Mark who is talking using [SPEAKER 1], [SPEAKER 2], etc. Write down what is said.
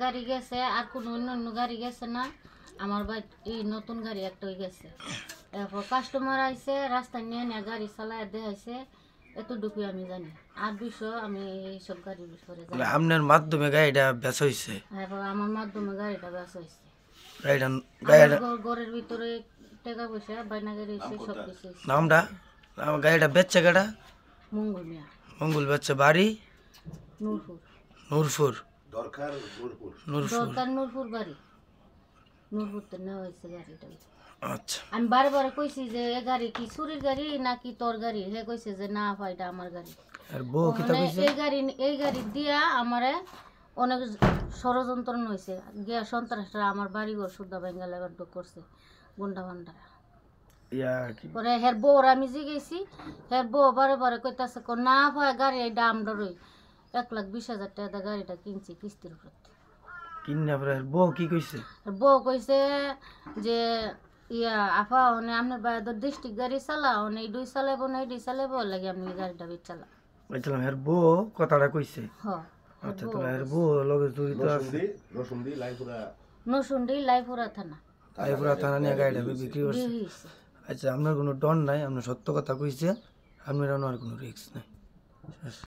[SPEAKER 1] গাড়ি গেছে আর কোনো অন্য গাড়ি গেছে না আমার ভাই এই নতুন গাড়ি একটাই গেছে এরপর কাস্টমার আইছে রাস্তায় নিয়ে নিয়ে গাড়ি চালায় দেখাইছে এতটুকুই আমি জানি আর বিষয় আমি এইসব গাড়ির বিষয়ে জানি
[SPEAKER 2] আপনার মাধ্যমে গাড়িটা বেচা হইছে
[SPEAKER 1] এরপর আমার মাধ্যমে গাড়িটা বেচা হয়েছে
[SPEAKER 2] গাড়িটা
[SPEAKER 1] ঘরের ভিতরে টাকা পয়সা বাইনা গাড়ি এসে সব কিছু
[SPEAKER 2] নামটা গাড়িটা বেচছে গাড়া
[SPEAKER 1] মঙ্গল মিয়া
[SPEAKER 2] মঙ্গল বেচছে বাড়ি
[SPEAKER 1] নূরপুর
[SPEAKER 2] নূরপুর
[SPEAKER 3] দরকার
[SPEAKER 1] নূরপুর বাড়ি নূরপুরতে নেওয়া হয়েছে গাড়িটা
[SPEAKER 2] আচ্ছা
[SPEAKER 1] আমি বারে বারে কইছি যে এ গাড়ি কি চুরির গাড়ি নাকি তোর গাড়ি হে কইছে যে না ভাই এটা আমার গাড়ি
[SPEAKER 2] আর বউ কি তা কইছে
[SPEAKER 1] এই গাড়ি দিয়া আমারে অনেক ষড়যন্ত্র হয়েছে গিয়া সন্ত্রাসরা আমার বাড়িঘর সুদ্ধা বেঙ্গাল এবার করছে গুন্ডা ভান্ডা
[SPEAKER 2] ইয়া কি
[SPEAKER 1] পরে হের বউর আমি জিগেছি হের বউ বারে বারে কইতাছে না ভাই গাড়ি এই দাম ডরই 1,20,000 টাকা গাড়িটা কিনছি কিস্তির উপর
[SPEAKER 2] কিন্না পরে বউ কি কইছে
[SPEAKER 1] বউ কইছে যে ইয়া আফা ওনে আপনার বাইরে তো ডিস্ট্রিক্ট গাড়ি চালা ওনে এই দুই চালাবো না এই দুই চালাবো লাগে আপনি গাড়িটা বেচ চালা
[SPEAKER 2] বলছিলাম হের বউ কথাটা কইছে
[SPEAKER 1] হ
[SPEAKER 2] আচ্ছা তো হের বউ লগে জড়িত আছে
[SPEAKER 1] নসুন্দি লাইপুরা থানা
[SPEAKER 2] আইপুরা থানা নিয়ে গাড়িটা বিক্রি করছে
[SPEAKER 1] হইছে
[SPEAKER 2] আচ্ছা আপনার কোনো ডর নাই আপনার সত্য কথা কইছে আপনার আর কোনো রিস্ক নাই